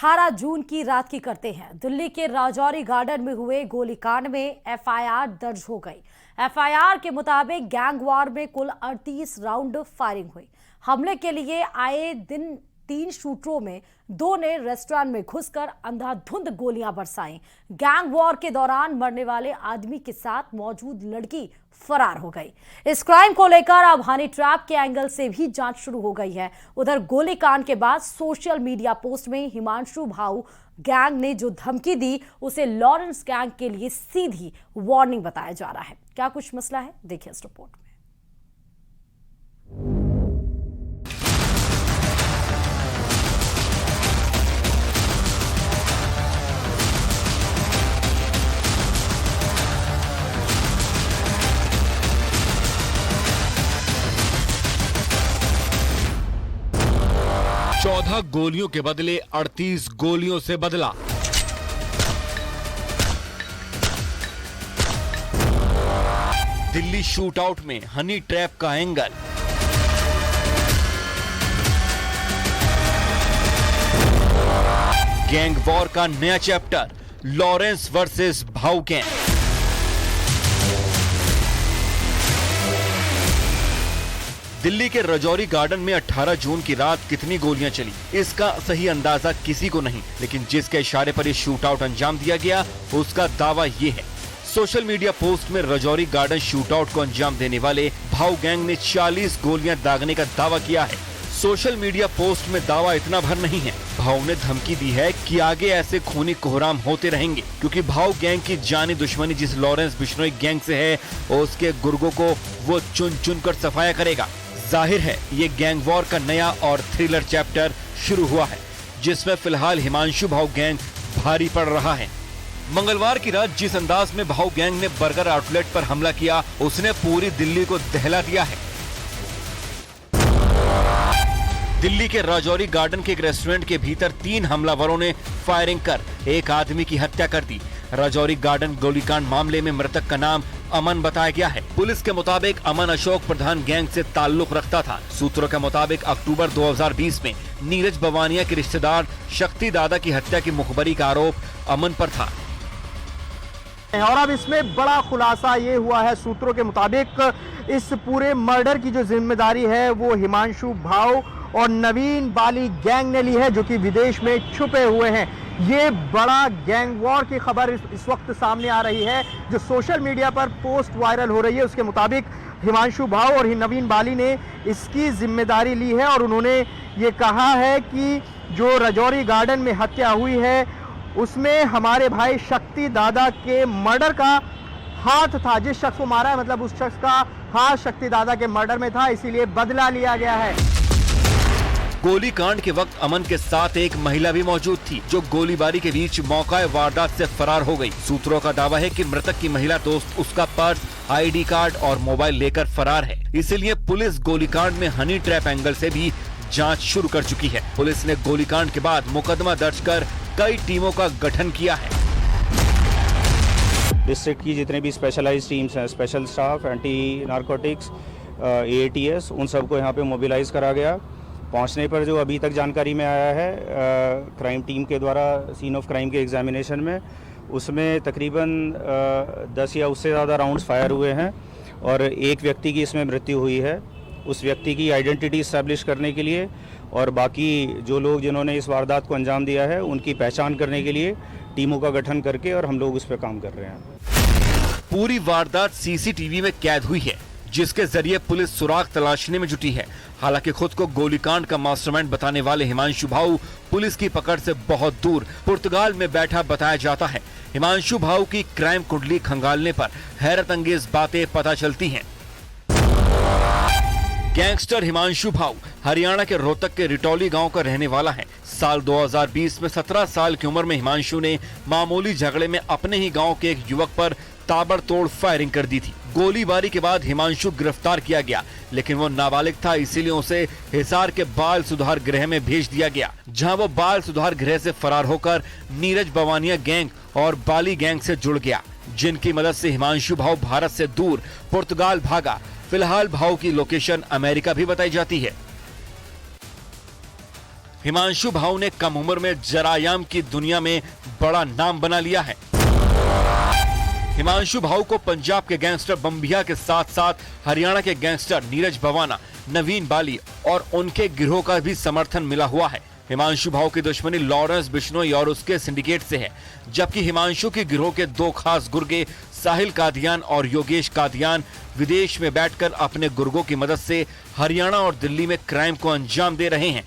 18 जून की रात की करते हैं। दिल्ली के राजौरी गार्डन में हुए गोलीकांड में एफआईआर दर्ज हो गई। एफआईआर के मुताबिक गैंग वॉर में कुल 38 राउंड फायरिंग हुई। हमले के लिए आए दिन 3 शूटरों में 2 ने रेस्टोरेंट में घुसकर अंधाधुंध गोलियां बरसाई। गैंग वॉर के दौरान मरने वाले आदमी के साथ मौजूद लड़की फरार हो गई। इस क्राइम को लेकर अब हनी ट्रैप के एंगल से भी जांच शुरू हो गई है। उधर गोलीकांड के बाद सोशल मीडिया पोस्ट में हिमांशु भाऊ गैंग ने जो धमकी दी उसे लॉरेंस गैंग के लिए सीधी वार्निंग बताया जा रहा है। क्या कुछ मसला है, देखिए इस रिपोर्ट में। चौदह गोलियों के बदले 38 गोलियों से बदला। दिल्ली शूटआउट में हनी ट्रैप का एंगल। गैंग वॉर का नया चैप्टर, लॉरेंस वर्सेस भाऊ गैंग। दिल्ली के राजौरी गार्डन में 18 जून की रात कितनी गोलियां चली, इसका सही अंदाजा किसी को नहीं, लेकिन जिसके इशारे पर ये शूटआउट अंजाम दिया गया उसका दावा ये है। सोशल मीडिया पोस्ट में राजौरी गार्डन शूटआउट को अंजाम देने वाले भाऊ गैंग ने 40 गोलियां दागने का दावा किया है। सोशल मीडिया पोस्ट में दावा इतना भर नहीं है, भाऊ ने धमकी दी है कि आगे ऐसे खूनी कोहराम होते रहेंगे, क्योंकि भाऊ गैंग की जानी दुश्मनी जिस लॉरेंस बिश्नोई गैंग से है उसके गुर्गों को वो चुन चुन कर सफाया करेगा। जाहिर है ये गैंग वॉर का नया और थ्रिलर चैप्टर शुरू हुआ है, जिसमें फिलहाल हिमांशु भाऊ गैंग भारी पड़ रहा है। मंगलवार की रात जिस अंदाज में भाऊ गैंग ने बर्गर आउटलेट पर हमला किया उसने पूरी दिल्ली को दहला दिया है। दिल्ली के राजौरी गार्डन के एक रेस्टोरेंट के भीतर 3 हमलावरों ने फायरिंग कर एक आदमी की हत्या कर दी। राजौरी गार्डन गोलीकांड मामले में मृतक का नाम अमन बताया गया है। पुलिस के मुताबिक अमन अशोक प्रधान गैंग से ताल्लुक रखता था। सूत्रों के मुताबिक अक्टूबर 2020 में नीरज बवानिया के रिश्तेदार शक्ति दादा की हत्या की मुखबरी का आरोप अमन पर था। और अब इसमें बड़ा खुलासा ये हुआ है, सूत्रों के मुताबिक इस पूरे मर्डर की जो जिम्मेदारी है वो हिमांशु भाऊ और नवीन बाली गैंग ने ली है, जो कि विदेश में छुपे हुए हैं। ये बड़ा गैंग वॉर की खबर इस वक्त सामने आ रही है, जो सोशल मीडिया पर पोस्ट वायरल हो रही है। उसके मुताबिक हिमांशु भाऊ और नवीन बाली ने इसकी जिम्मेदारी ली है और उन्होंने ये कहा है कि जो राजौरी गार्डन में हत्या हुई है उसमें हमारे भाई शक्ति दादा के मर्डर का हाथ था। जिस शख्स को मारा है मतलब उस शख्स का हाथ शक्ति दादा के मर्डर में था, इसीलिए बदला लिया गया है। गोलीकांड के वक्त अमन के साथ एक महिला भी मौजूद थी, जो गोलीबारी के बीच मौका वारदात से फरार हो गई। सूत्रों का दावा है कि मृतक की महिला दोस्त उसका पर्स, आईडी कार्ड और मोबाइल लेकर फरार है। इसलिए पुलिस गोलीकांड में हनी ट्रैप एंगल से भी जांच शुरू कर चुकी है। पुलिस ने गोलीकांड के बाद मुकदमा दर्ज कर कई टीमों का गठन किया है। डिस्ट्रिक्ट की जितने भी स्पेशलाइज्ड टीम्स हैं, स्पेशल स्टाफ, एंटी नारकोटिक्स, एएटीएस, उन सबको यहाँ पे मोबिलाइज करा गया। पहुंचने पर जो अभी तक जानकारी में आया है क्राइम टीम के द्वारा सीन ऑफ क्राइम के एग्जामिनेशन में, उसमें तकरीबन 10 या उससे ज़्यादा राउंड्स फायर हुए हैं और एक व्यक्ति की इसमें मृत्यु हुई है। उस व्यक्ति की आइडेंटिटी इस्टेब्लिश करने के लिए और बाकी जो लोग जिन्होंने इस वारदात को अंजाम दिया है उनकी पहचान करने के लिए टीमों का गठन करके और हम लोग उस पर काम कर रहे हैं। पूरी वारदात सीसीटीवी में कैद हुई है, जिसके जरिए पुलिस सुराग तलाशने में जुटी है। हालांकि खुद को गोलीकांड का मास्टरमाइंड बताने वाले हिमांशु भाऊ पुलिस की पकड़ से बहुत दूर पुर्तगाल में बैठा बताया जाता है। हिमांशु भाऊ की क्राइम कुंडली खंगालने पर हैरत अंगेज बातें पता चलती हैं। गैंगस्टर हिमांशु भाऊ हरियाणा के रोहतक के रिटौली गांव का रहने वाला है। साल 2020 में 17 साल की उम्र में हिमांशु ने मामूली झगड़े में अपने ही गांव के एक युवक पर ताबड़तोड़ फायरिंग कर दी थी। गोलीबारी के बाद हिमांशु गिरफ्तार किया गया, लेकिन वो नाबालिग था, इसीलिए उसे हिसार के बाल सुधार गृह में भेज दिया गया, जहां वो बाल सुधार गृह से फरार होकर नीरज बवानिया गैंग और बाली गैंग से जुड़ गया, जिनकी मदद से हिमांशु भाऊ भारत से दूर पुर्तगाल भागा। फिलहाल भाऊ की लोकेशन अमेरिका भी बताई जाती है। हिमांशु भाऊ ने कम उम्र में जरायाम की दुनिया में बड़ा नाम बना लिया है। हिमांशु भाऊ को पंजाब के गैंगस्टर बम्बिया के साथ साथ हरियाणा के गैंगस्टर नीरज भवाना, नवीन बाली और उनके गिरोह का भी समर्थन मिला हुआ है। हिमांशु भाऊ की दुश्मनी लॉरेंस बिश्नोई और उसके सिंडिकेट से है, जबकि हिमांशु के गिरोह के दो खास गुर्गे साहिल कादियान और योगेश कादियान विदेश में बैठकर अपने गुर्गों की मदद से हरियाणा और दिल्ली में क्राइम को अंजाम दे रहे हैं।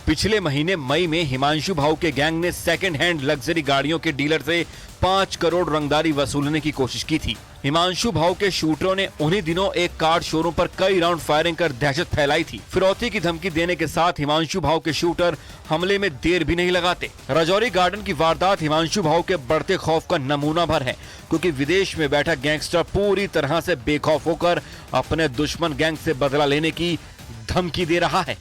पिछले महीने मई में हिमांशु भाऊ के गैंग ने सेकंड हैंड लग्जरी गाड़ियों के डीलर से 5 करोड़ रंगदारी वसूलने की कोशिश की थी। हिमांशु भाऊ के शूटरों ने उन्हीं दिनों एक कार शोरूम पर कई राउंड फायरिंग कर दहशत फैलाई थी। फिरौती की धमकी देने के साथ हिमांशु भाऊ के शूटर हमले में देर भी नहीं लगाते। राजौरी गार्डन की वारदात हिमांशु भाऊ के बढ़ते खौफ का नमूना भर है, क्योंकि विदेश में बैठा गैंगस्टर पूरी तरह से बेखौफ होकर अपने दुश्मन गैंग से बदला लेने की धमकी दे रहा है।